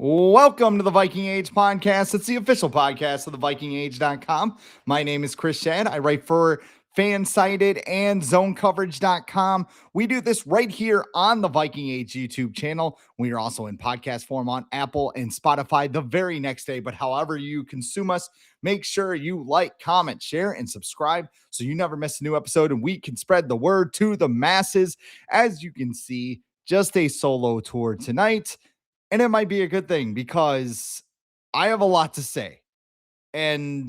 Welcome to the Viking Age podcast. It's the official podcast of the VikingAge.com. My name is Chris Schad. I write for FanSided and ZoneCoverage.com. We do this right here on the Viking Age YouTube channel. We are also in podcast form on Apple and Spotify the very next day. But however you consume us, make sure you like, comment, share, and subscribe so you never miss a new episode and we can spread the word to the masses. As you can see, just a solo tour tonight. And it might be a good thing because I have a lot to say. And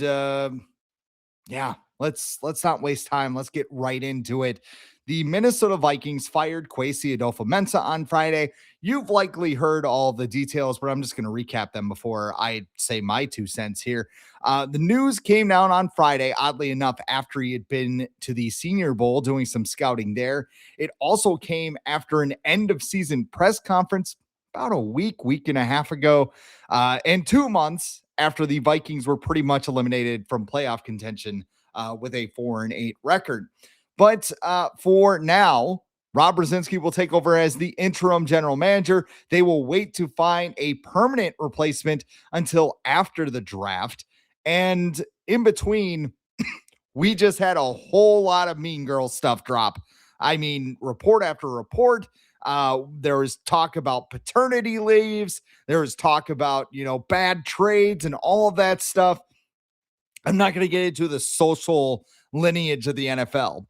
let's not waste time. Let's get right into it. The Minnesota Vikings fired Kwesi Adofo-Mensah on Friday. You've likely heard all the details, but I'm just going to recap them before I say my 2 cents here. The news came down on Friday, oddly enough, after he had been to the Senior Bowl doing some scouting there. It also came after an end-of-season press conference about a week and a half ago, and 2 months after the Vikings were pretty much eliminated from playoff contention with a 4-8 record. But for now, Rob Brzezinski will take over as the interim general manager. They will wait to find a permanent replacement until after the draft. And in between, we just had a whole lot of Mean Girl stuff drop. I mean, report after report. There was talk about paternity leaves. There was talk about, bad trades and all of that stuff. I'm not going to get into the social lineage of the NFL,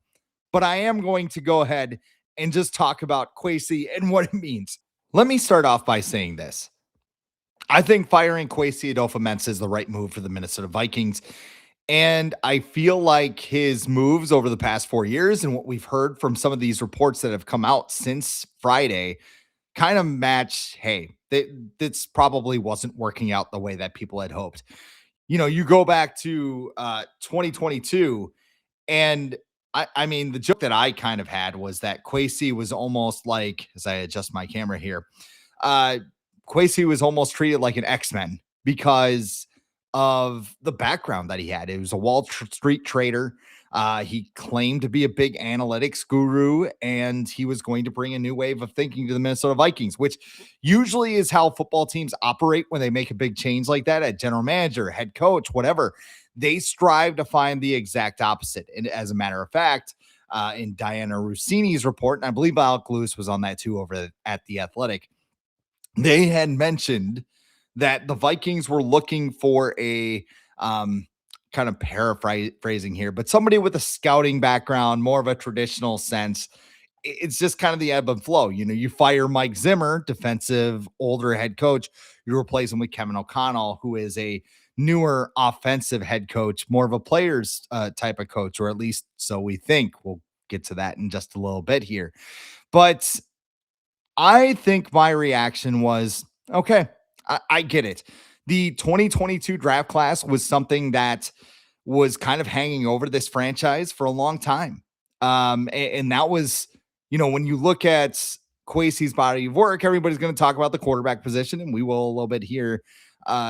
but I am going to go ahead and just talk about Kwesi and what it means. Let me start off by saying this. I think firing Kwesi Adofo-Mensah is the right move for the Minnesota Vikings. And I feel like his moves over the past 4 years and what we've heard from some of these reports that have come out since Friday kind of match, hey, this probably wasn't working out the way that people had hoped. You go back to 2022, and I mean, the joke that I kind of had was that Kwesi was almost like, as I adjust my camera here, Kwesi was almost treated like an X-Men because of the background that he had. It was a Wall Street trader. He claimed to be a big analytics guru, and he was going to bring a new wave of thinking to the Minnesota Vikings, which usually is how football teams operate when they make a big change like that at general manager, head coach, whatever. They strive to find the exact opposite. And as a matter of fact, in Diana Rossini's report, and I believe Alec Lewis was on that too over at The Athletic, they had mentioned that the Vikings were looking for a kind of paraphrasing here, but somebody with a scouting background, more of a traditional sense. It's just kind of the ebb and flow. You fire Mike Zimmer, defensive, older head coach. You replace him with Kevin O'Connell, who is a newer offensive head coach, more of a players type of coach, or at least so we think. We'll get to that in just a little bit here. But I think my reaction was, okay, I get it. The 2022 draft class was something that was kind of hanging over this franchise for a long time. And that was, when you look at Kwesi's body of work, everybody's going to talk about the quarterback position, and we will a little bit here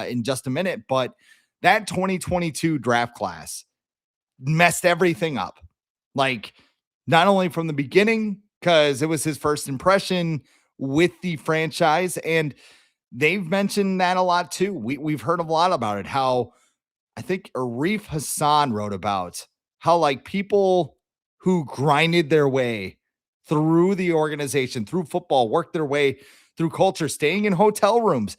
in just a minute. But that 2022 draft class messed everything up. Like, not only from the beginning, because it was his first impression with the franchise, and they've mentioned that a lot too. We've heard a lot about it. How I think Arif Hassan wrote about how like people who grinded their way through the organization, through football, worked their way through culture, staying in hotel rooms,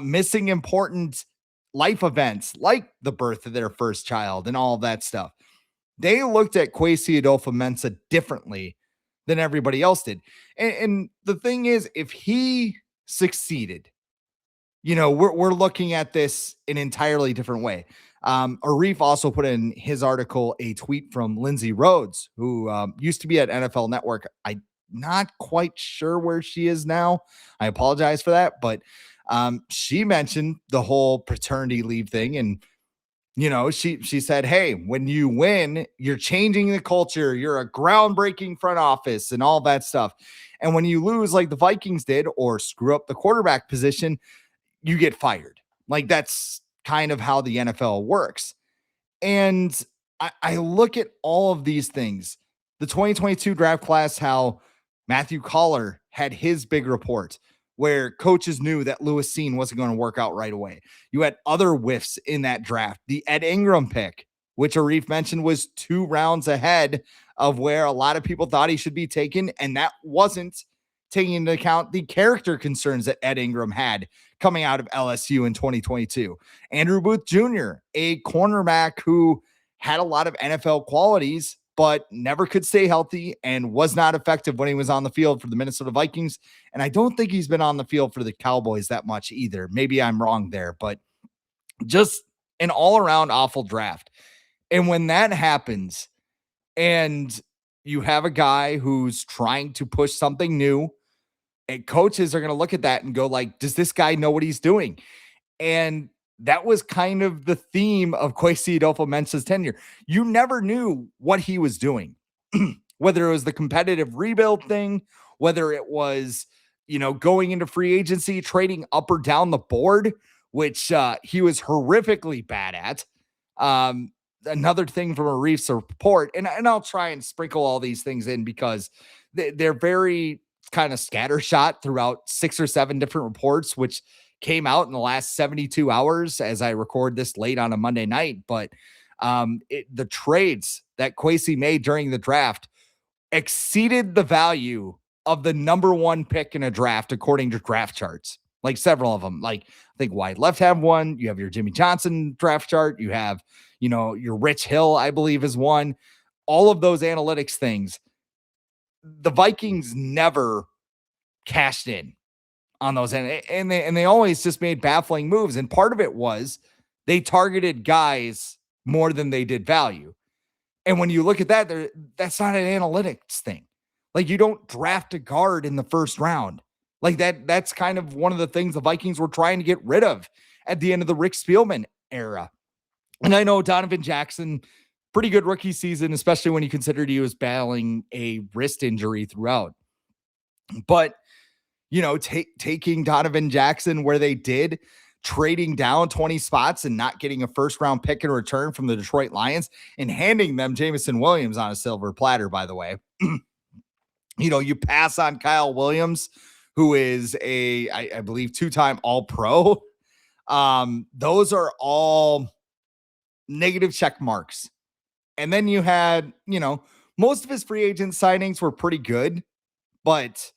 missing important life events like the birth of their first child and all of that stuff. They looked at Kwesi Adofo-Mensah differently than everybody else did. And the thing is, if he succeeded, we're looking at this an entirely different way. Arif also put in his article a tweet from Lindsay Rhodes, who used to be at NFL Network. I'm not quite sure where she is now. I apologize for that. But she mentioned the whole paternity leave thing. And, she said, hey, when you win, you're changing the culture. You're a groundbreaking front office and all that stuff. And when you lose like the Vikings did or screw up the quarterback position, you get fired. Like, that's kind of how the NFL works. And I look at all of these things. The 2022 draft class, how Matthew Collar had his big report where coaches knew that Lewis Cine wasn't going to work out right away. You had other whiffs in that draft. The Ed Ingram pick, which Arif mentioned, was 2 rounds ahead of where a lot of people thought he should be taken, and that wasn't taking into account the character concerns that Ed Ingram had coming out of LSU in 2022. Andrew Booth Jr., a cornerback who had a lot of NFL qualities, but never could stay healthy and was not effective when he was on the field for the Minnesota Vikings. And I don't think he's been on the field for the Cowboys that much either. Maybe I'm wrong there, but just an all-around awful draft. And when that happens and you have a guy who's trying to push something new, and coaches are going to look at that and go like, does this guy know what he's doing? And that was kind of the theme of Kwesi Adofo-Mensah's tenure. You never knew what he was doing, whether it was the competitive rebuild thing, whether it was, going into free agency, trading up or down the board, which he was horrifically bad at. Another thing from Arif's report, and I'll try and sprinkle all these things in because they're very kind of scattershot throughout 6 or 7 different reports, which came out in the last 72 hours as I record this late on a Monday night. But the trades that Kwesi made during the draft exceeded the value of the number 1 pick in a draft, according to draft charts, like several of them. Like I think wide left have one. You have your Jimmy Johnson draft chart. You have, your Rich Hill, I believe, is one. All of those analytics things, the Vikings never cashed in on those, and they always just made baffling moves. And part of it was they targeted guys more than they did value. And when you look at that, that's not an analytics thing. Like, you don't draft a guard in the first round. Like that's kind of one of the things the Vikings were trying to get rid of at the end of the Rick Spielman era. And I know Donovan Jackson, pretty good rookie season, especially when you considered he was battling a wrist injury throughout. But, taking Donovan Jackson where they did, trading down 20 spots and not getting a first-round pick in return from the Detroit Lions and handing them Jameson Williams on a silver platter, by the way. You pass on Kyle Williams, who is I believe 2-time All-Pro. Those are all negative check marks. And then you had, most of his free agent signings were pretty good, but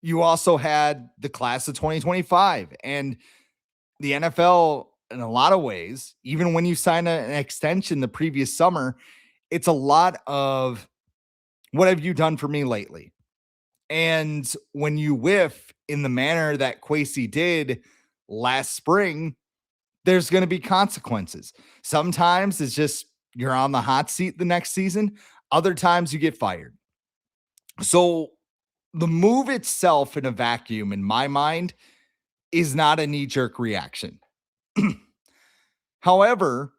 you also had the class of 2025 and the NFL in a lot of ways. Even when you sign an extension the previous summer, it's a lot of what have you done for me lately? And when you whiff in the manner that Kwesi did last spring, there's going to be consequences. Sometimes it's just you're on the hot seat the next season. Other times you get fired. So the move itself in a vacuum, in my mind, is not a knee-jerk reaction. However,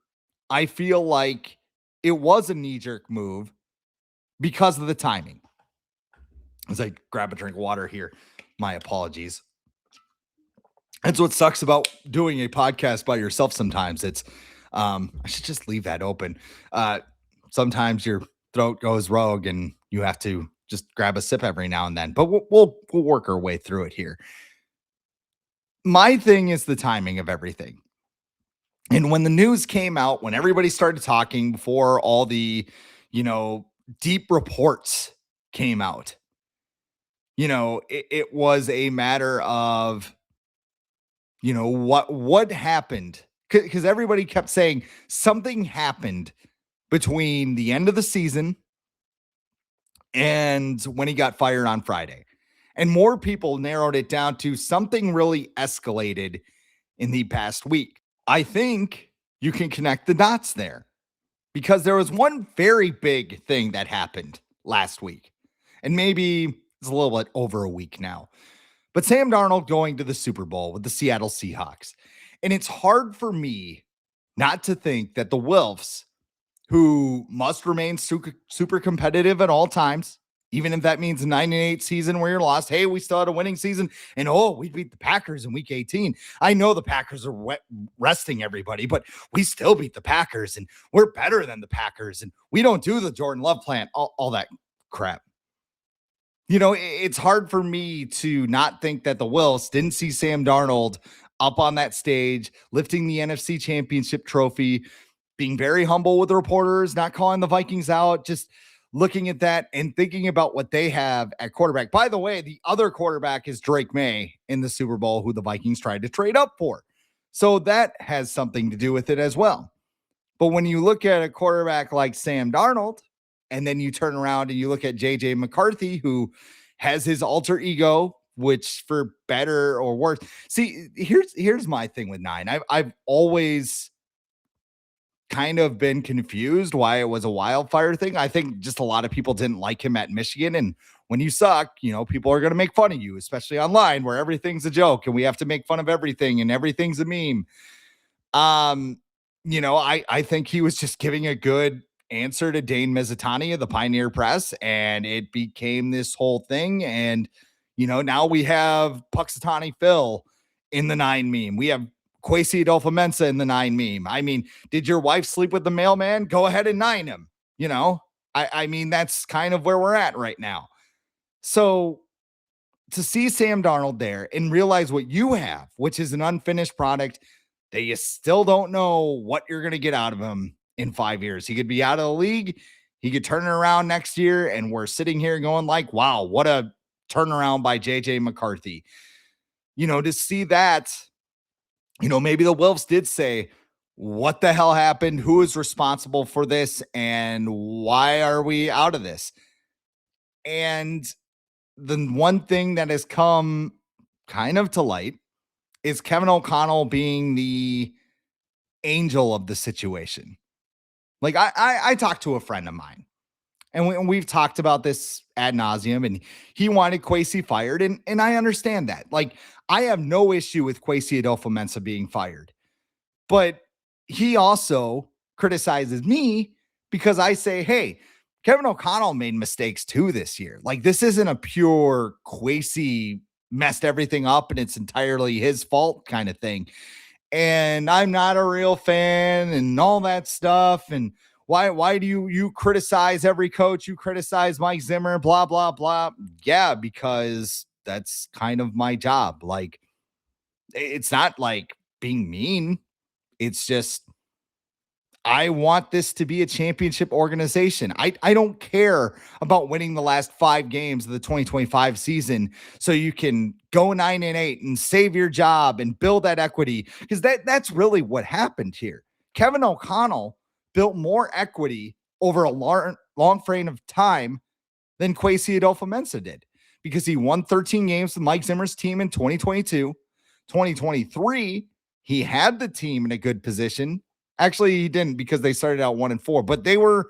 I feel like it was a knee-jerk move because of the timing. As I grab a drink of water here, my apologies. That's what sucks about doing a podcast by yourself sometimes. It's, I should just leave that open. Sometimes your throat goes rogue and you have to just grab a sip every now and then, but we'll work our way through it here. My thing is the timing of everything. And when the news came out, when everybody started talking before all the, deep reports came out, it was a matter of, what happened? Because everybody kept saying something happened between the end of the season and when he got fired on Friday. And more people narrowed it down to something really escalated in the past week. I think you can connect the dots there because there was one very big thing that happened last week. And maybe it's a little bit over a week now. But Sam Darnold going to the Super Bowl with the Seattle Seahawks. And it's hard for me not to think that the Wilfs, who must remain super competitive at all times, even if that means a 9-8 season where you're lost. Hey, we still had a winning season. And we beat the Packers in week 18. I know the Packers are resting everybody, but we still beat the Packers and we're better than the Packers. And we don't do the Jordan Love plan, all that crap. It's hard for me to not think that the Wilfs didn't see Sam Darnold up on that stage, lifting the NFC Championship trophy, being very humble with the reporters, not calling the Vikings out, just looking at that and thinking about what they have at quarterback. By the way, the other quarterback is Drake May in the Super Bowl, who the Vikings tried to trade up for. So that has something to do with it as well. But when you look at a quarterback like Sam Darnold, and then you turn around and you look at JJ McCarthy, who has his alter ego, which for better or worse. See, here's my thing with 9. I've always kind of been confused why it was a wildfire thing. I think just a lot of people didn't like him at Michigan. And when you suck, people are going to make fun of you, especially online where everything's a joke and we have to make fun of everything and everything's a meme. Um, I think he was just giving a good answer to Dane Mizutani of the Pioneer Press, and it became this whole thing. And, now we have Puxatani Phil in the 9 meme. We have Kwesi Adofo-Mensah in the 9 meme. I mean, did your wife sleep with the mailman? Go ahead and 9 him. I mean, that's kind of where we're at right now. So to see Sam Darnold there and realize what you have, which is an unfinished product that you still don't know what you're going to get out of him in 5 years. He could be out of the league. He could turn it around next year. And we're sitting here going like, wow, what a turnaround by JJ McCarthy. To see that, maybe the Wilfs did say, what the hell happened? Who is responsible for this? And why are we out of this? And the one thing that has come kind of to light is Kevin O'Connell being the angel of the situation. Like I talked to a friend of mine and we've talked about this ad nauseum, and he wanted Kwesi fired. And I understand that. Like, I have no issue with Kwesi Adofo-Mensah being fired, but he also criticizes me because I say, hey, Kevin O'Connell made mistakes too this year. Like, this isn't a pure Kwesi messed everything up and it's entirely his fault kind of thing. And I'm not a real fan and all that stuff. And why do you criticize every coach? You criticize Mike Zimmer, blah, blah, blah. Yeah, because that's kind of my job. Like, it's not like being mean. It's just, I want this to be a championship organization. I don't care about winning the last 5 games of the 2025 season so you can go 9-8 and save your job and build that equity, because that's really what happened here. Kevin O'Connell built more equity over a long frame of time than Kwesi Adofo-Mensah did, because he won 13 games with Mike Zimmer's team in 2022. 2023, he had the team in a good position. Actually, he didn't, because they started out 1-4, but they were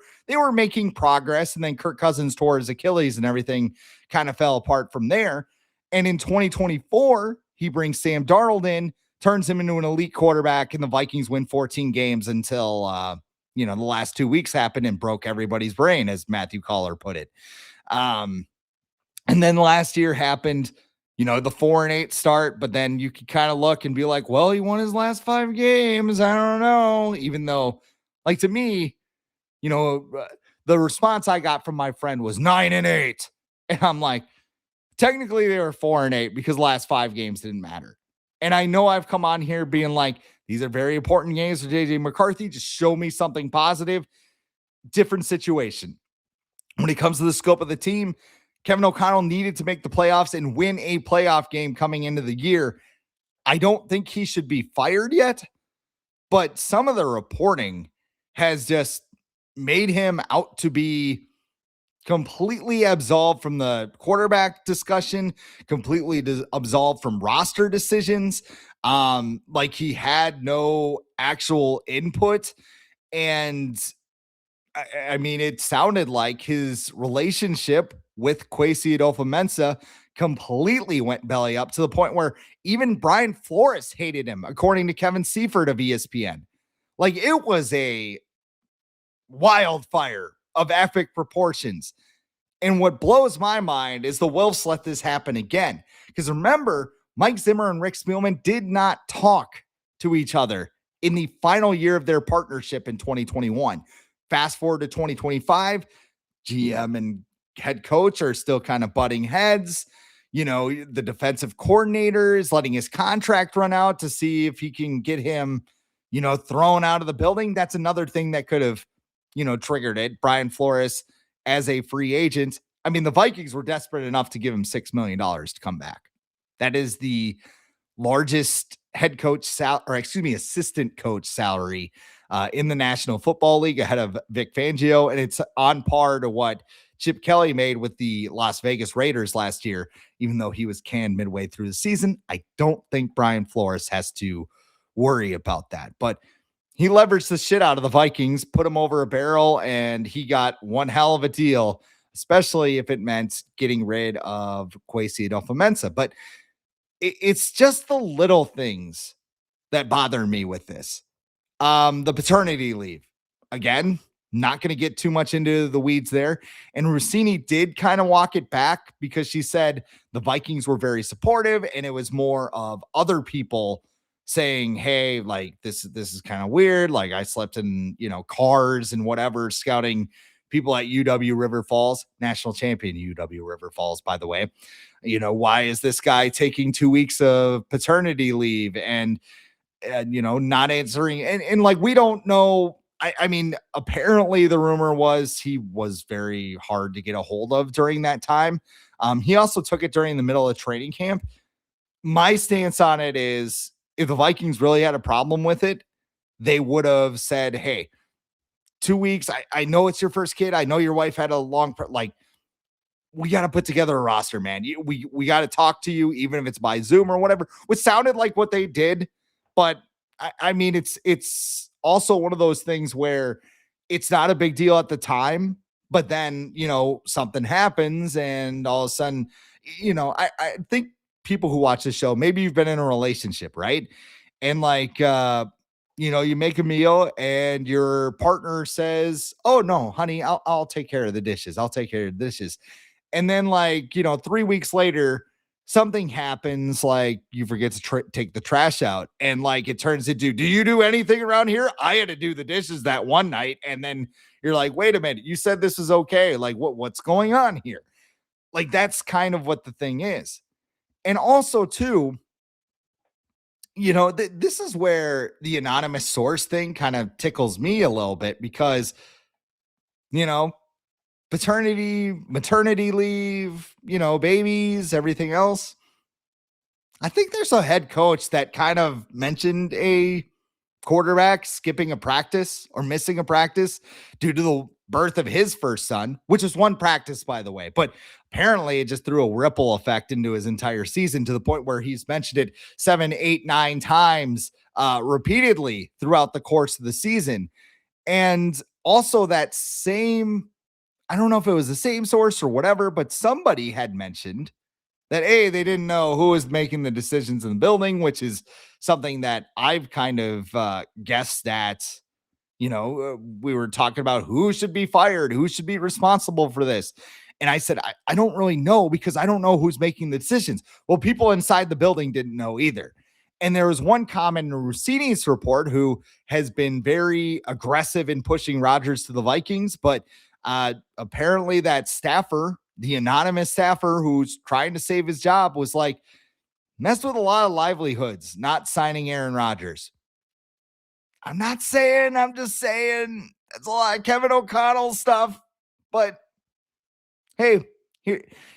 making progress. And then Kirk Cousins tore his Achilles and everything kind of fell apart from there. And in 2024, he brings Sam Darnold in, turns him into an elite quarterback, and the Vikings win 14 games until, the last 2 weeks happened and broke everybody's brain, as Matthew Collar put it. And then last year happened, the 4-8 start, but then you could kind of look and be like, well, he won his last 5 games. I don't know. Even though, like, to me, the response I got from my friend was 9-8. And I'm like, technically they were 4-8 because the last 5 games didn't matter. And I know I've come on here being like, these are very important games for JJ McCarthy. Just show me something positive. Different situation. When it comes to the scope of the team, Kevin O'Connell needed to make the playoffs and win a playoff game coming into the year. I don't think he should be fired yet, but some of the reporting has just made him out to be completely absolved from the quarterback discussion, completely absolved from roster decisions. Like, he had no actual input. And I mean, it sounded like his relationship with Kwesi Adofo-Mensah completely went belly up, to the point where even Brian Flores hated him, according to Kevin Seifert of ESPN. Like, it was a wildfire of epic proportions. And what blows my mind is the Wilfs let this happen again. Because remember, Mike Zimmer and Rick Spielman did not talk to each other in the final year of their partnership in 2021. Fast forward to 2025, GM and head coach are still kind of butting heads. The defensive coordinator is letting his contract run out to see if he can get him, thrown out of the building. That's another thing that could have, triggered it. Brian Flores as a free agent. I mean, the Vikings were desperate enough to give him $6 million to come back. That is the largest head coach assistant coach salary in the National Football League, ahead of Vic Fangio. And it's on par to what Chip Kelly made with the Las Vegas Raiders last year, even though he was canned midway through the season. I don't think Brian Flores has to worry about that, but he leveraged the shit out of the Vikings, put him over a barrel, and he got one hell of a deal, especially if it meant getting rid of Kwesi Adofo-Mensah. But it's just the little things that bother me with this. The paternity leave. Again, not going to get too much into the weeds there. And Rossini did kind of walk it back because she said the Vikings were very supportive, and it was more of other people saying, hey, like this is kind of weird. Like I slept in, cars and whatever, scouting people at UW River Falls, national champion UW River Falls, by the way. Why is this guy taking 2 weeks of paternity leave and not answering? And like, we don't know. I mean, apparently the rumor was he was very hard to get a hold of during that time. He also took it during the middle of training camp. My stance on it is, if the Vikings really had a problem with it, they would have said, hey, 2 weeks. I know it's your first kid. I know your wife had a long, we got to put together a roster, man. We got to talk to you, even if it's by Zoom or whatever, which sounded like what they did. But I mean, it's also one of those things where it's not a big deal at the time, but then, something happens and all of a sudden, I think people who watch the show, maybe you've been in a relationship, right? And like, you make a meal and your partner says, oh no, honey, I'll take care of the dishes. I'll take care of the dishes. And then 3 weeks later, something happens, like you forget to take the trash out. And it turns into, do you do anything around here? I had to do the dishes that one night. And then you're like, wait a minute, you said this is okay. Like what's going on here? Like, that's kind of what the thing is. And also too, this is where the anonymous source thing kind of tickles me a little bit, because, paternity, maternity leave, babies, everything else. I think there's a head coach that kind of mentioned a quarterback skipping a practice or missing a practice due to the birth of his first son, which is one practice, by the way. But apparently it just threw a ripple effect into his entire season, to the point where he's mentioned it 7, 8, 9 times repeatedly throughout the course of the season. And also that same, I don't know if it was the same source or whatever, but somebody had mentioned that, hey, they didn't know who was making the decisions in the building, which is something that I've kind of guessed that, we were talking about who should be fired, who should be responsible for this. And I said, I don't really know, because I don't know who's making the decisions. Well, people inside the building didn't know either. And there was one comment in Rossini's report, who has been very aggressive in pushing Rodgers to the Vikings, but apparently that staffer, the anonymous staffer who's trying to save his job, was like, messed with a lot of livelihoods not signing Aaron Rodgers. I'm just saying it's a lot of Kevin O'Connell stuff, but hey,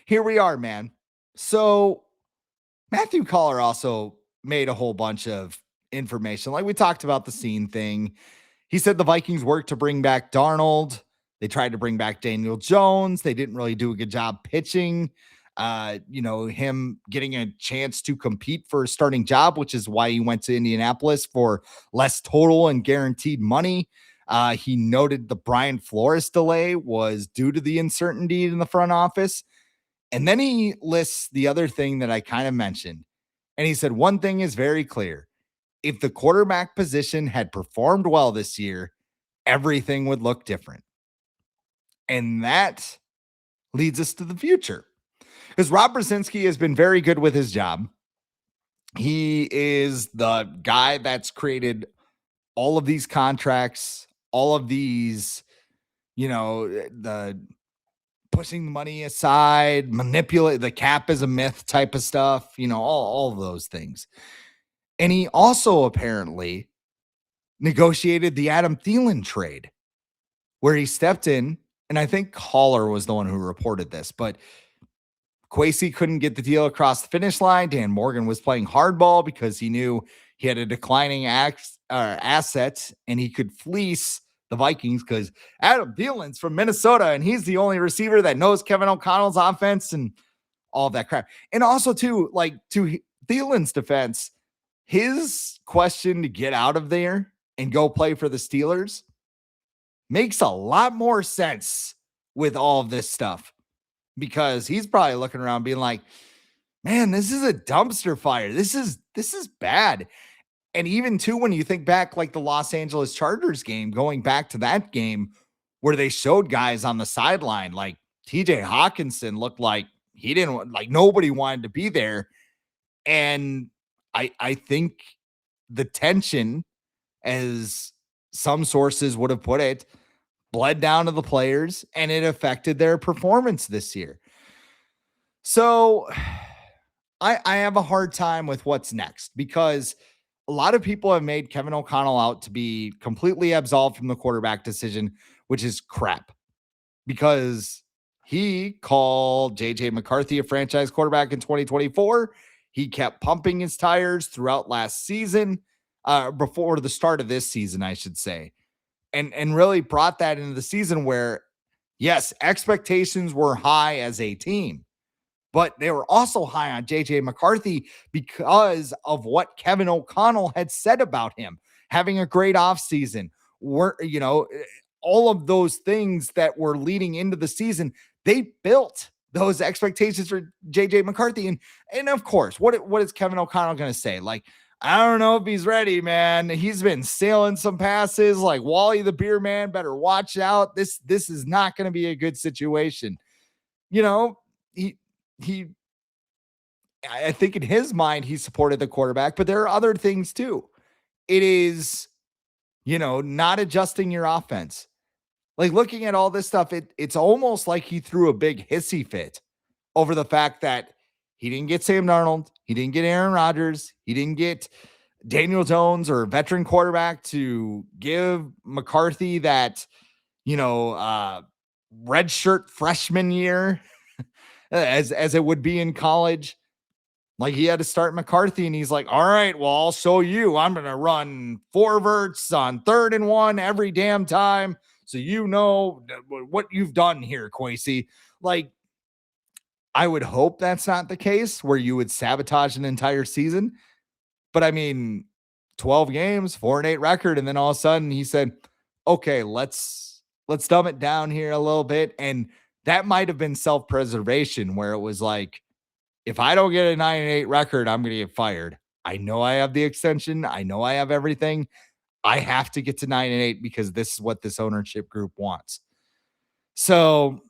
here we are, man. So Matthew Collar also made a whole bunch of information. Like, we talked about the scene thing. He said the Vikings worked to bring back Darnold. They tried to bring back Daniel Jones. They didn't really do a good job pitching, him getting a chance to compete for a starting job, which is why he went to Indianapolis for less total and guaranteed money. He noted the Brian Flores delay was due to the uncertainty in the front office. And then he lists the other thing that I kind of mentioned. And he said, one thing is very clear. If the quarterback position had performed well this year, everything would look different. And that leads us to the future, because Rob Brzezinski has been very good with his job. He is the guy that's created all of these contracts, all of these, the pushing the money aside, manipulate the cap is a myth type of stuff, all of those things. And he also apparently negotiated the Adam Thielen trade where he stepped in. And I think Caller was the one who reported this, but Kwesi couldn't get the deal across the finish line. Dan Morgan was playing hardball because he knew he had a declining asset and he could fleece the Vikings because Adam Thielen's from Minnesota and he's the only receiver that knows Kevin O'Connell's offense and all of that crap. And also, too, like to Thielen's defense, his question to get out of there and go play for the Steelers makes a lot more sense with all of this stuff because he's probably looking around being like, man, this is a dumpster fire. This is bad. And even too, when you think back, like the Los Angeles Chargers game, going back to that game where they showed guys on the sideline, like TJ Hawkinson looked like he didn't like nobody wanted to be there. And I think the tension, as some sources would have put it, bled down to the players and it affected their performance this year. So I have a hard time with what's next because a lot of people have made Kevin O'Connell out to be completely absolved from the quarterback decision, which is crap because he called JJ McCarthy a franchise quarterback in 2024. He kept pumping his tires throughout last season, before the start of this season, I should say. And really brought that into the season where, yes, expectations were high as a team, but they were also high on JJ McCarthy because of what Kevin O'Connell had said about him, having a great offseason. All of those things that were leading into the season, they built those expectations for JJ McCarthy. And of course, what is Kevin O'Connell going to say? Like, I don't know if he's ready, man. He's been sailing some passes like Wally the Beer Man. Better watch out. This is not going to be a good situation. I think in his mind, he supported the quarterback, but there are other things too. It is, not adjusting your offense. Like looking at all this stuff, it's almost like he threw a big hissy fit over the fact that he didn't get Sam Darnold. He didn't get Aaron Rodgers. He didn't get Daniel Jones or a veteran quarterback to give McCarthy that, red shirt freshman year as it would be in college. Like he had to start McCarthy and he's like, all right, well, I'll show you. I'm going to run 4 verts on 3rd and 1 every damn time. So what you've done here, Kwesi. Like, I would hope that's not the case where you would sabotage an entire season. But I mean, 12 games, 4-8 record. And then all of a sudden he said, okay, let's dumb it down here a little bit. And that might've been self-preservation where it was like, if I don't get a 9-8 record, I'm going to get fired. I know I have the extension. I know I have everything. I have to get to 9-8 because this is what this ownership group wants. So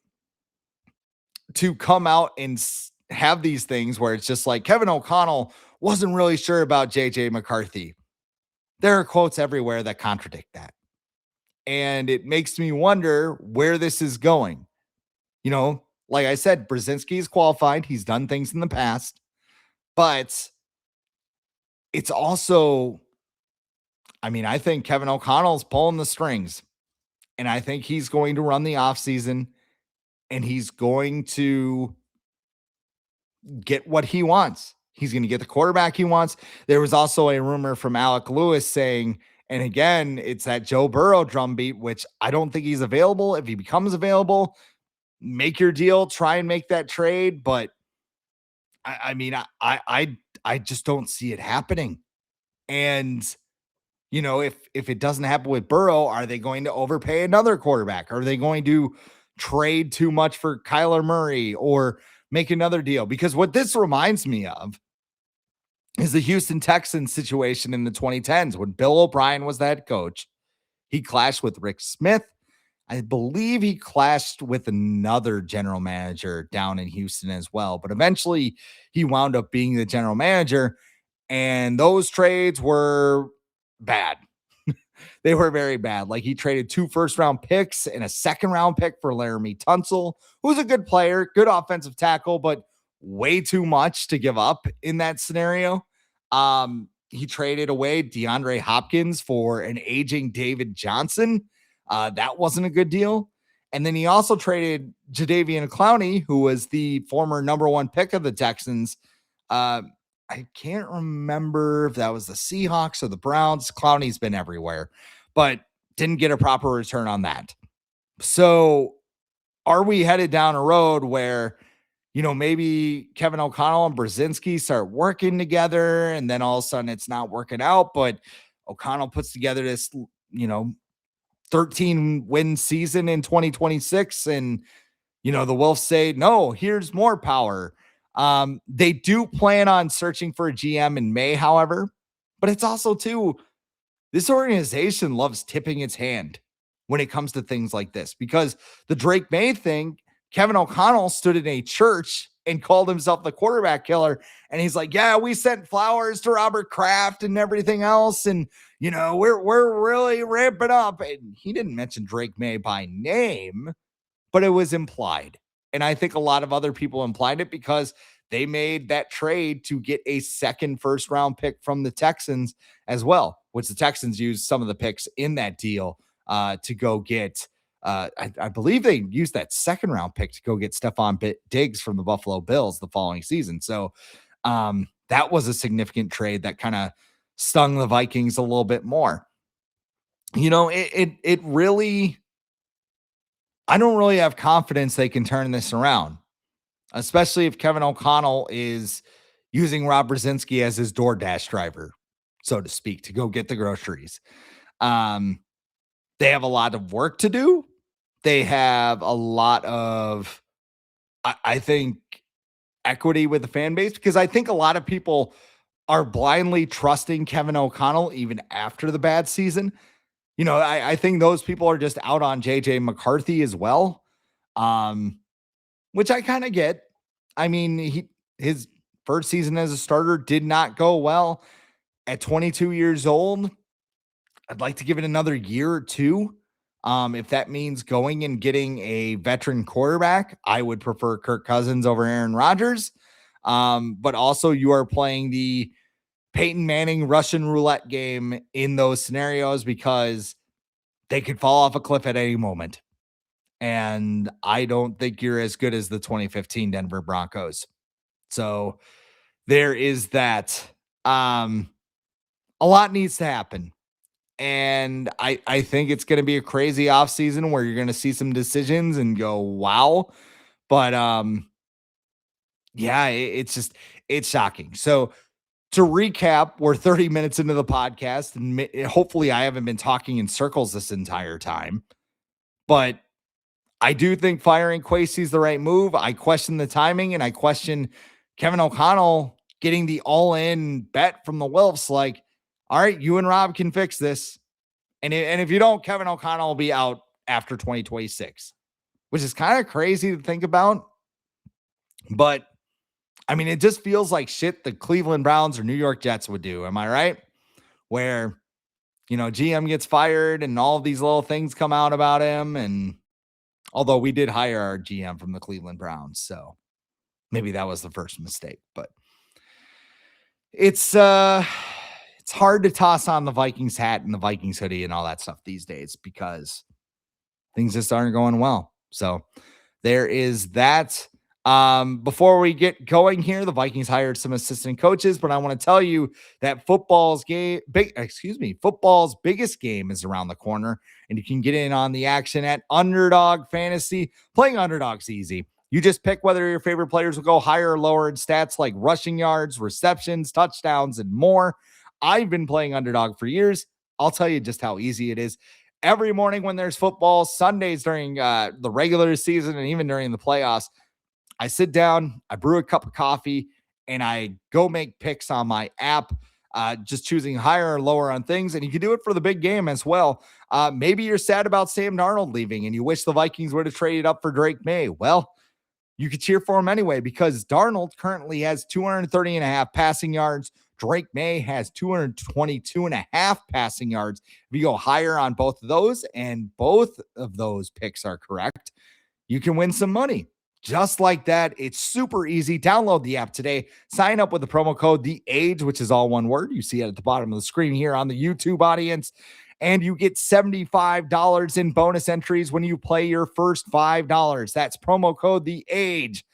to come out and have these things where it's just like Kevin O'Connell wasn't really sure about JJ McCarthy. There are quotes everywhere that contradict that. And it makes me wonder where this is going. Like I said, Brzezinski is qualified. He's done things in the past, but it's also, I think Kevin O'Connell's pulling the strings and I think he's going to run the offseason and he's going to get what he wants. He's going to get the quarterback he wants. There was also a rumor from Alec Lewis saying, and again, it's that Joe Burrow drumbeat, which I don't think he's available. If he becomes available, make your deal, try and make that trade. But I just don't see it happening. And, if it doesn't happen with Burrow, are they going to overpay another quarterback? Are they going to trade too much for Kyler Murray or make another deal? Because what this reminds me of is the Houston Texans situation in the 2010s when Bill O'Brien was the head coach. He clashed with Rick Smith. I believe he clashed with another general manager down in Houston as well. But eventually he wound up being the general manager. And those trades were bad. They were very bad. Like, he traded 2 first-round picks and a second-round pick for Laramie Tunsil, who's a good player, good offensive tackle, but way too much to give up in that scenario. He traded away DeAndre Hopkins for an aging David Johnson. That wasn't a good deal. And then he also traded Jadeveon Clowney, who was the former number 1 pick of the Texans. I can't remember if that was the Seahawks or the Browns. Clowney's been everywhere, but didn't get a proper return on that. So are we headed down a road where, maybe Kevin O'Connell and Brzezinski start working together, and then all of a sudden it's not working out, but O'Connell puts together this, 13-win season in 2026, and, the Wolves say, no, here's more power. They do plan on searching for a GM in May, however, but it's also too, this organization loves tipping its hand when it comes to things like this, because the Drake May thing, Kevin O'Connell stood in a church and called himself the quarterback killer. And he's like, yeah, we sent flowers to Robert Kraft and everything else. And, we're really ramping up. And he didn't mention Drake May by name, but it was implied. And I think a lot of other people implied it because they made that trade to get a second first-round pick from the Texans as well, which the Texans used some of the picks in that deal to go get. I believe they used that second-round pick to go get Stephon Diggs from the Buffalo Bills the following season. So that was a significant trade that kind of stung the Vikings a little bit more. It really, I don't really have confidence they can turn this around, especially if Kevin O'Connell is using Rob Brzezinski as his DoorDash driver, so to speak, to go get the groceries. They have a lot of work to do. They have a lot of, I think, equity with the fan base, because I think a lot of people are blindly trusting Kevin O'Connell even after the bad season. I think those people are just out on JJ McCarthy as well, which I kind of get. I mean, his first season as a starter did not go well. At 22 years old, I'd like to give it another year or two. If that means going and getting a veteran quarterback, I would prefer Kirk Cousins over Aaron Rodgers. But also you are playing the Peyton Manning Russian roulette game in those scenarios, because they could fall off a cliff at any moment. And I don't think you're as good as the 2015 Denver Broncos. So there is that. A lot needs to happen. And I think it's going to be a crazy offseason where you're going to see some decisions and go, wow. But yeah, it's shocking. So to recap, we're 30 minutes into the podcast, and hopefully I haven't been talking in circles this entire time. But I do think firing Kwesi is the right move. I question the timing, and I question Kevin O'Connell getting the all-in bet from the Wolves. Like, all right, you and Rob can fix this. And if you don't, Kevin O'Connell will be out after 2026, which is kind of crazy to think about. But, I mean, it just feels like shit the Cleveland Browns or New York Jets would do. Am I right? Where, GM gets fired and all of these little things come out about him. And although we did hire our GM from the Cleveland Browns, so maybe that was the first mistake. But it's hard to toss on the Vikings hat and the Vikings hoodie and all that stuff these days, because things just aren't going well. So there is that. Before we get going here, the Vikings hired some assistant coaches, but I want to tell you that football's biggest game is around the corner, and you can get in on the action at Underdog Fantasy. Playing Underdog's easy. You just pick whether your favorite players will go higher or lower in stats like rushing yards, receptions, touchdowns, and more. I've been playing Underdog for years. I'll tell you just how easy it is. Every morning when there's football, Sundays during the regular season, and even during the playoffs, I sit down, I brew a cup of coffee, and I go make picks on my app, just choosing higher or lower on things. And you can do it for the big game as well. Maybe you're sad about Sam Darnold leaving and you wish the Vikings would have traded up for Drake May. Well, you could cheer for him anyway, because Darnold currently has 230.5 passing yards, Drake May has 222 and a half passing yards. If you go higher on both of those, and both of those picks are correct, you can win some money. Just like that. It's super easy. Download the app today. Sign up with the promo code The Age, which is all one word. You see it at the bottom of the screen here on the YouTube audience. And you get $75 in bonus entries when you play your first $5. That's promo code The Age.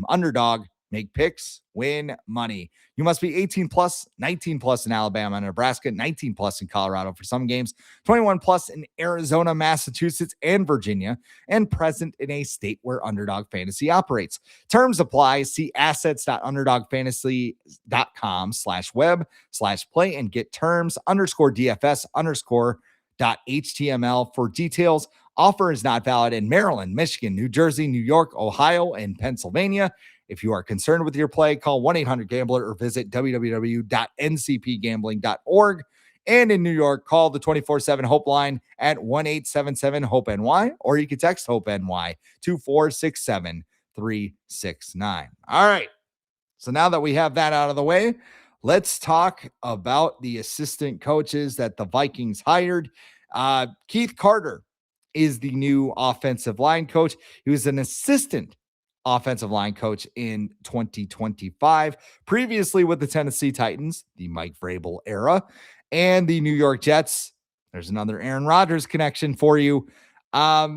Underdog, make picks, win money. You must be 18 plus, 19 plus in Alabama and Nebraska, 19 plus in Colorado for some games, 21 plus in Arizona, Massachusetts, and Virginia, and present in a state where Underdog Fantasy operates. Terms apply. See assets.underdogfantasy.com/web/play and get terms _DFS_.html for details. Offer is not valid in Maryland, Michigan, New Jersey, New York, Ohio, and Pennsylvania. If you are concerned with your play, call 1-800-GAMBLER or visit www.ncpgambling.org. And in New York, call the 24/7 Hope line at 1-877-HOPE-NY, or you can text HOPE-NY to 467-369. All right. So now that we have that out of the way, let's talk about the assistant coaches that the Vikings hired. Keith Carter is the new offensive line coach. He was an assistant offensive line coach in 2025, previously with the Tennessee Titans, the Mike Vrabel era, and the New York Jets. There's another Aaron Rodgers connection for you. A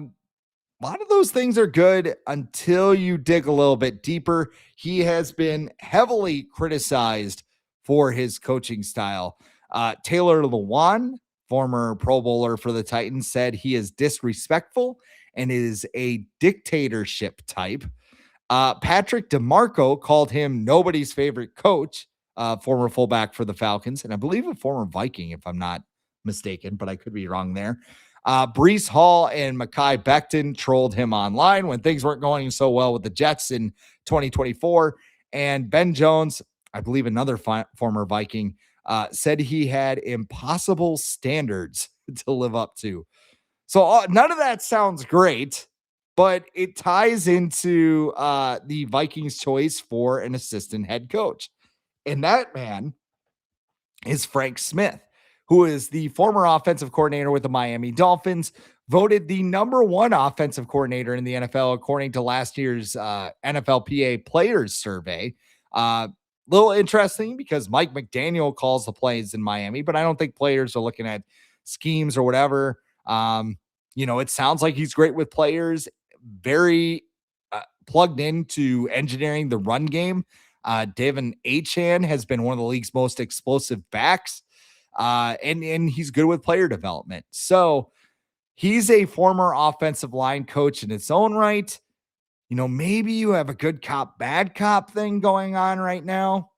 lot of those things are good until you dig a little bit deeper. He has been heavily criticized for his coaching style. Taylor Lewan, former Pro Bowler for the Titans, said he is disrespectful and is a dictatorship type. Patrick DeMarco called him nobody's favorite coach, former fullback for the Falcons, and I believe a former Viking, if I'm not mistaken, but I could be wrong there. Breece Hall and Mekhi Becton trolled him online when things weren't going so well with the Jets in 2024. And Ben Jones, I believe another former Viking, said he had impossible standards to live up to. So none of that sounds great, but it ties into the Vikings' choice for an assistant head coach. And that man is Frank Smith, who is the former offensive coordinator with the Miami Dolphins, voted the number one offensive coordinator in the NFL, according to last year's NFLPA Players Survey. Little interesting because Mike McDaniel calls the plays in Miami, but I don't think players are looking at schemes or whatever. It sounds like he's great with players, very plugged into engineering the run game. Devin Achane has been one of the league's most explosive backs, and he's good with player development. So he's a former offensive line coach in its own right. Maybe you have a good cop, bad cop thing going on right now.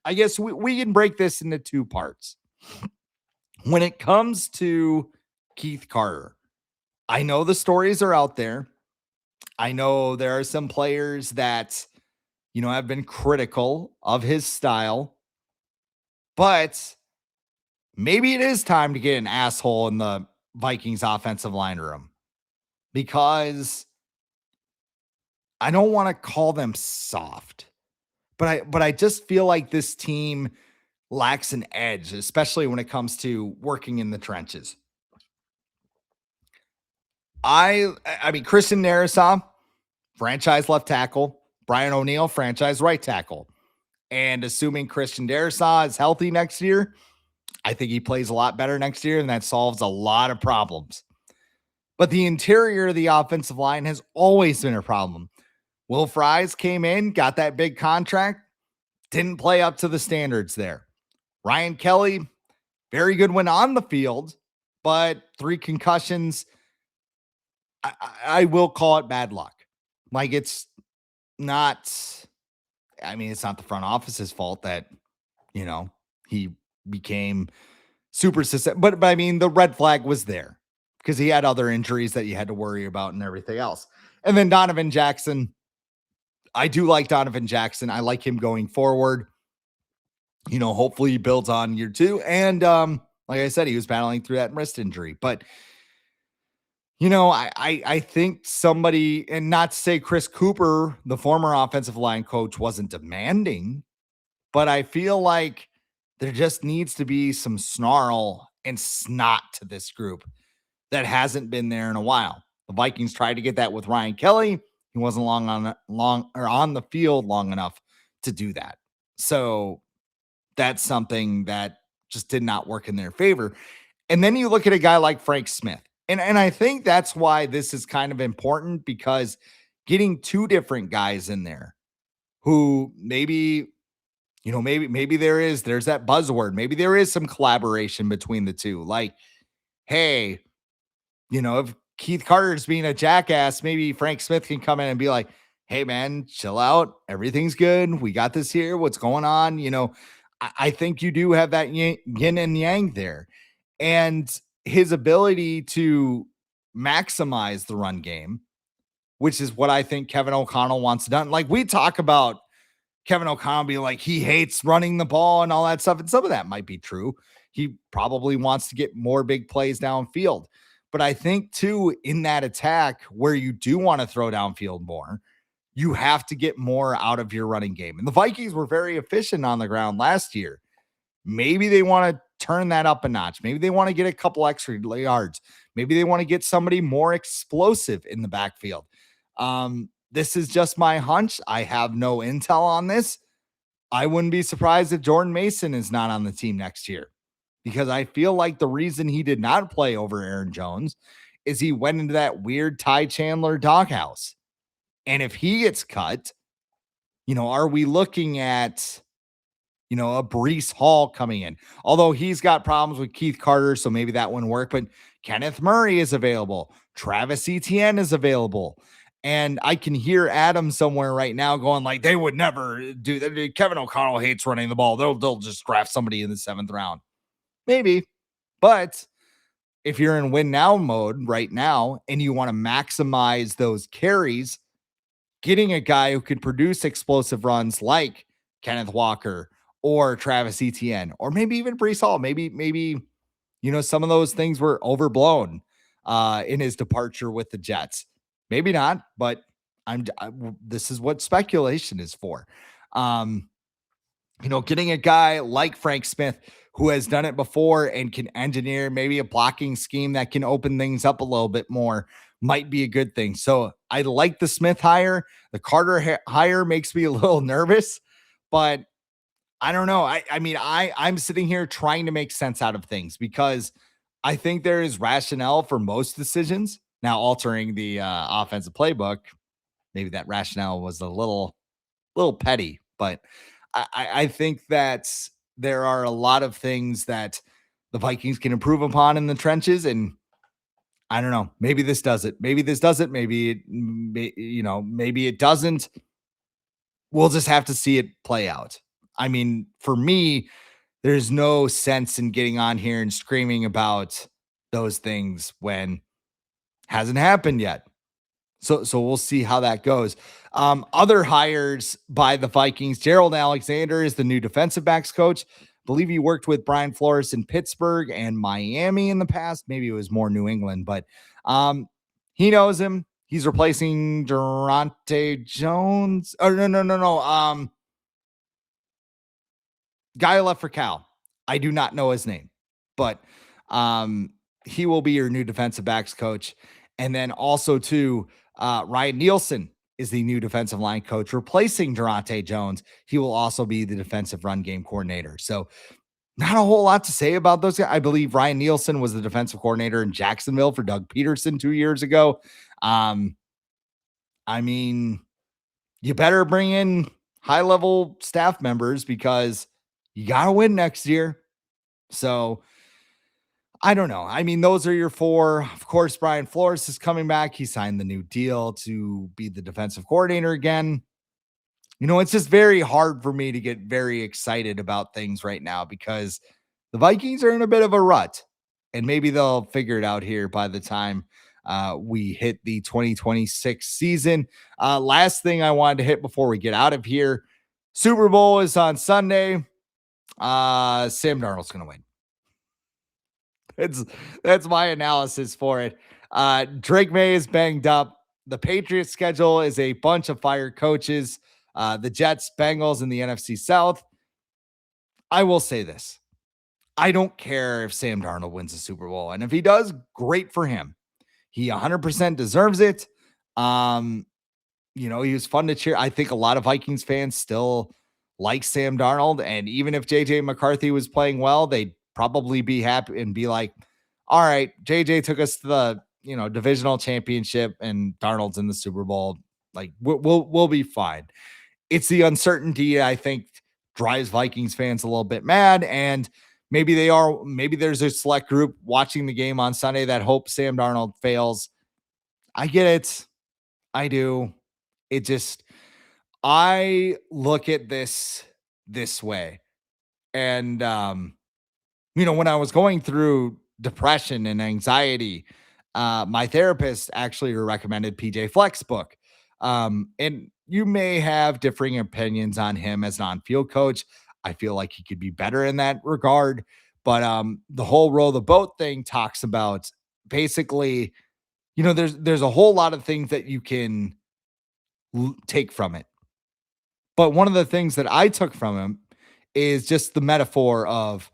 I guess we can break this into two parts. When it comes to Keith Carter, I know the stories are out there. I know there are some players that, have been critical of his style, but maybe it is time to get an asshole in the Vikings offensive line room, because I don't want to call them soft, but I just feel like this team lacks an edge, especially when it comes to working in the trenches. I mean, Christian Narasaw, franchise left tackle, Brian O'Neill, franchise right tackle. And assuming Christian Narasaw is healthy next year, I think he plays a lot better next year, and that solves a lot of problems. But the interior of the offensive line has always been a problem. Will Fries came in, got that big contract, didn't play up to the standards there. Ryan Kelly, very good when on the field, but 3 concussions. I will call it bad luck. Like, it's not the front office's fault that, he became super system. But I mean, the red flag was there because he had other injuries that you had to worry about and everything else. And then Donovan Jackson. I do like Donovan Jackson. I like him going forward. Hopefully he builds on year 2. And like I said, he was battling through that wrist injury. But I think somebody, and not to say Chris Cooper, the former offensive line coach, wasn't demanding, but I feel like there just needs to be some snarl and snot to this group that hasn't been there in a while. The Vikings tried to get that with Ryan Kelly. He wasn't on the field long enough to do that. So that's something that just did not work in their favor. And then you look at a guy like Frank Smith. And I think that's why this is kind of important, because getting two different guys in there who maybe, maybe there's that buzzword. Maybe there is some collaboration between the two. Like, hey, if Keith Carter's being a jackass, maybe Frank Smith can come in and be like, hey, man, chill out. Everything's good. We got this here. What's going on? I think you do have that yin and yang there. And his ability to maximize the run game, which is what I think Kevin O'Connell wants done. Like, we talk about Kevin O'Connell being like, he hates running the ball and all that stuff. And some of that might be true. He probably wants to get more big plays downfield. But I think, too, in that attack where you do want to throw downfield more, you have to get more out of your running game. And the Vikings were very efficient on the ground last year. Maybe they want to turn that up a notch. Maybe they want to get a couple extra yards. Maybe they want to get somebody more explosive in the backfield. This is just my hunch. I have no intel on this. I wouldn't be surprised if Jordan Mason is not on the team next year, because I feel like the reason he did not play over Aaron Jones is he went into that weird Ty Chandler doghouse. And if he gets cut, are we looking at, a Breece Hall coming in? Although he's got problems with Keith Carter, so maybe that wouldn't work. But Kenneth Murray is available. Travis Etienne is available. And I can hear Adam somewhere right now going like, they would never do that. Kevin O'Connell hates running the ball. They'll just draft somebody in the 7th round. Maybe. But if you're in win now mode right now and you want to maximize those carries, getting a guy who could produce explosive runs like Kenneth Walker or Travis Etienne, or maybe even Breece Hall, maybe some of those things were overblown in his departure with the Jets. Maybe not, but this is what speculation is for. Getting a guy like Frank Smith who has done it before and can engineer maybe a blocking scheme that can open things up a little bit more might be a good thing. So I like the Smith hire. The Carter hire makes me a little nervous, but I don't know. I'm sitting here trying to make sense out of things, because I think there is rationale for most decisions. Now, altering the offensive playbook, maybe that rationale was a little petty, but I think that there are a lot of things that the Vikings can improve upon in the trenches. And I don't know, maybe this does it. Maybe this doesn't. Maybe it doesn't. We'll just have to see it play out. I mean, for me, there's no sense in getting on here and screaming about those things when hasn't happened yet. So we'll see how that goes. Other hires by the Vikings: Gerald Alexander is the new defensive backs coach. I believe he worked with Brian Flores in Pittsburgh and Miami in the past. Maybe it was more New England, but he knows him. He's replacing Durante Jones. Oh, no. Guy left for Cal. I do not know his name, but he will be your new defensive backs coach. And then also too, Ryan Nielsen is the new defensive line coach, replacing Durante Jones. He will also be the defensive run game coordinator. So not a whole lot to say about those guys. I believe Ryan Nielsen was the defensive coordinator in Jacksonville for Doug Peterson 2 years ago. You better bring in high-level staff members, because you got to win next year. So I don't know. Those are your four. Of course, Brian Flores is coming back. He signed the new deal to be the defensive coordinator again. It's just very hard for me to get very excited about things right now, because the Vikings are in a bit of a rut, and maybe they'll figure it out here by the time we hit the 2026 season. Last thing I wanted to hit before we get out of here: Super Bowl is on Sunday. Sam Darnold's going to win. That's my analysis for it. Drake May is banged up. The Patriots schedule is a bunch of fired coaches. The Jets, Bengals in the NFC South. I will say this. I don't care if Sam Darnold wins the Super Bowl. And if he does, great for him. He 100% deserves it. Um, he was fun to cheer. I think a lot of Vikings fans still like Sam Darnold. And even if JJ McCarthy was playing well, they'd probably be happy and be like, all right, JJ took us to the, divisional championship and Darnold's in the Super Bowl. Like we'll be fine. It's the uncertainty, I think, drives Vikings fans a little bit mad. And maybe there's a select group watching the game on Sunday that hopes Sam Darnold fails. I get it. I do. It just, I look at this way. And, when I was going through depression and anxiety, my therapist actually recommended PJ Fleck's book. And you may have differing opinions on him as an on-field coach. I feel like he could be better in that regard. But the whole row the boat thing talks about basically, there's a whole lot of things that you can take from it. But one of the things that I took from him is just the metaphor of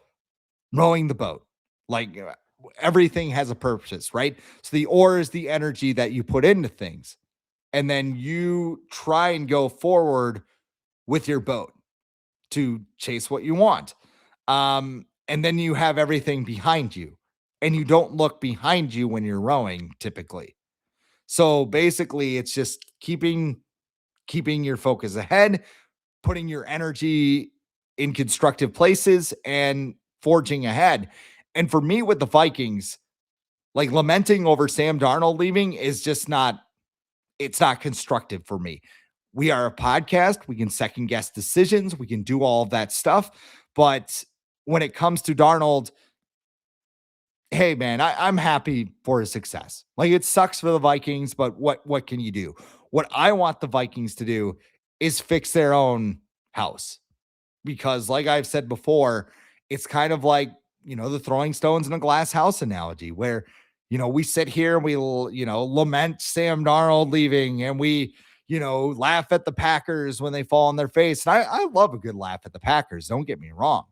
rowing the boat. Like everything has a purpose, right? So the oar is the energy that you put into things. And then you try and go forward with your boat to chase what you want. And then you have everything behind you. And you don't look behind you when you're rowing typically. So basically it's just keeping your focus ahead, putting your energy in constructive places and forging ahead. And for me with the Vikings, like lamenting over Sam Darnold leaving is just it's not constructive for me. We are a podcast. We can second guess decisions. We can do all of that stuff. But when it comes to Darnold, hey man, I'm happy for his success. Like it sucks for the Vikings, but what can you do? What I want the Vikings to do is fix their own house. Because like I've said before, it's kind of like, the throwing stones in a glass house analogy where, we sit here and we, lament Sam Darnold leaving and we, laugh at the Packers when they fall on their face. And I love a good laugh at the Packers. Don't get me wrong.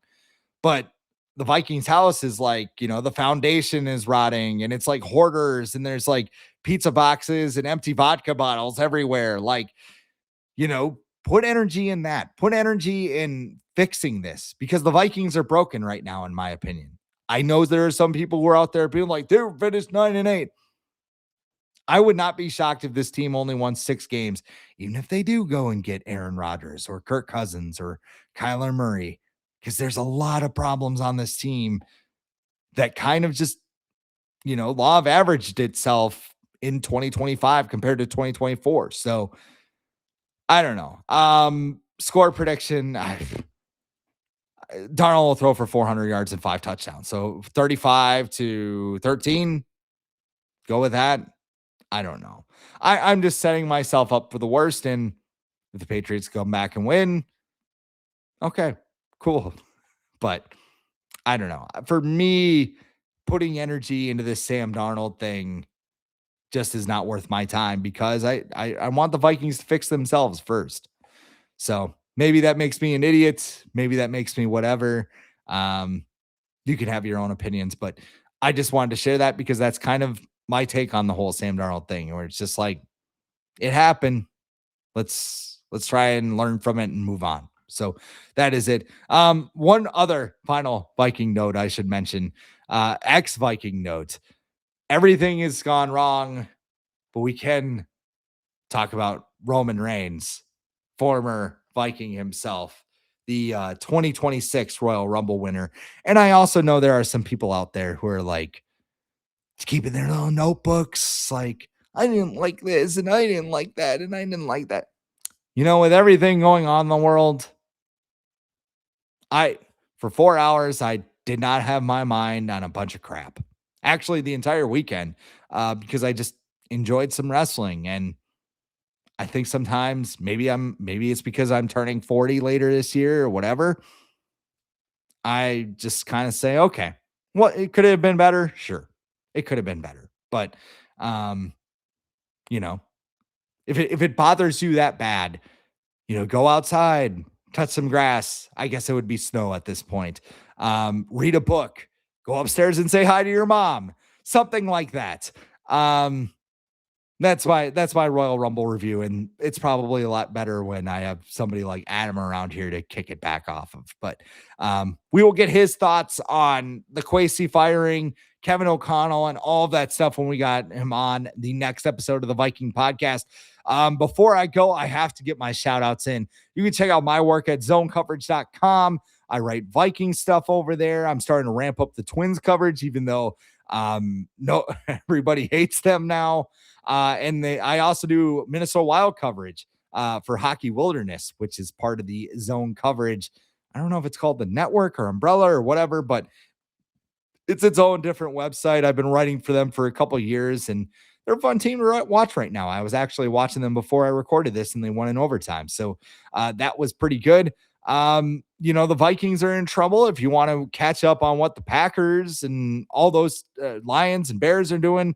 But the Vikings house is like, the foundation is rotting and it's like hoarders and there's like pizza boxes and empty vodka bottles everywhere. Like, put energy in that. Put energy in fixing this because the Vikings are broken right now, in my opinion. I know there are some people who are out there being like, they're finished 9-8. I would not be shocked if this team only won 6 games, even if they do go and get Aaron Rodgers or Kirk Cousins or Kyler Murray, because there's a lot of problems on this team that kind of just, law of averaged itself in 2025 compared to 2024. So I don't know. Score prediction. Darnold will throw for 400 yards and 5 touchdowns. So 35-13. Go with that. I don't know. I'm just setting myself up for the worst. And if the Patriots come back and win, okay, cool. But I don't know. For me, putting energy into this Sam Darnold thing just is not worth my time because I want the Vikings to fix themselves first. So maybe that makes me an idiot. Maybe that makes me whatever. You can have your own opinions, but I just wanted to share that because that's kind of my take on the whole Sam Darnold thing, where it's just like it happened. Let's try and learn from it and move on. So that is it. One other final Viking note I should mention, ex-Viking note. Everything has gone wrong, but we can talk about Roman Reigns, former Viking himself, the 2026 Royal Rumble winner. And I also know there are some people out there who are like keeping their little notebooks, like, I didn't like this and I didn't like that and I didn't like that. With everything going on in the world, for 4 hours, I did not have my mind on a bunch of crap. Actually, the entire weekend, because I just enjoyed some wrestling. And I think sometimes maybe it's because I'm turning 40 later this year or whatever. I just kind of say, okay, well, it could have been better. Sure. It could have been better. But, you know, if it bothers you that bad, go outside, touch some grass. I guess it would be snow at this point. Read a book, go upstairs and say hi to your mom, something like that. That's my Royal Rumble review, and it's probably a lot better when I have somebody like Adam around here to kick it back off of. But we will get his thoughts on the Kwesi firing, Kevin O'Connell, and all of that stuff when we got him on the next episode of the Viking podcast. Before I go, I have to get my shout outs in. You can check out my work at zonecoverage.com. I write Viking stuff over there. I'm starting to ramp up the Twins coverage, even though no everybody hates them now. I also do Minnesota Wild coverage for Hockey Wilderness, which is part of the Zone coverage. I don't know if it's called the network or umbrella or whatever, but it's its own different website. I've been writing for them for a couple of years, and they're a fun team to watch right now. I was actually watching them before I recorded this, and they won in overtime. So that was pretty good. The Vikings are in trouble. If you want to catch up on what the Packers and all those Lions and Bears are doing,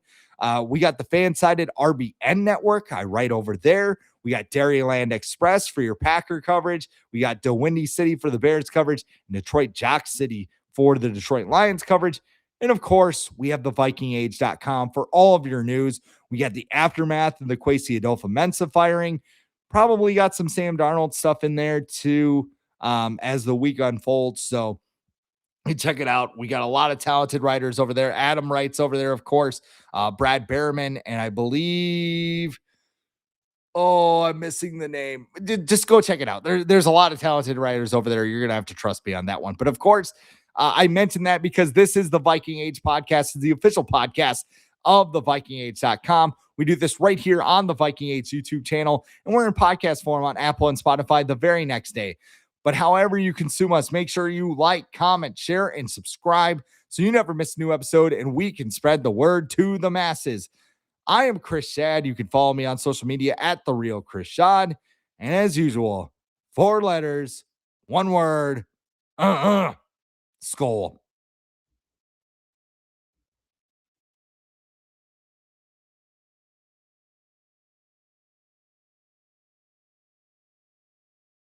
we got the FanSided RBN network. I write over there. We got Dairyland Express for your Packer coverage. We got DeWindy City for the Bears coverage, and Detroit Jock City for the Detroit Lions coverage. And of course, we have the VikingAge.com for all of your news. We got the aftermath of the Kwesi Adofo-Mensah firing. Probably got some Sam Darnold stuff in there too as the week unfolds. So you check it out. We got a lot of talented writers over there. Adam writes over there, of course. Brad Behrman, and I believe, I'm missing the name. Just go check it out. There's a lot of talented writers over there. You're going to have to trust me on that one. But of course, I mentioned that because this is the Viking Age podcast, the official podcast of the VikingAge.com. We do this right here on the Viking Age YouTube channel, and we're in podcast form on Apple and Spotify the very next day. But however you consume us, make sure you like, comment, share, and subscribe so you never miss a new episode, and we can spread the word to the masses. I am Chris Schad. You can follow me on social media at The Real Chris Schad. And as usual, 4 letters, 1 word, Skol.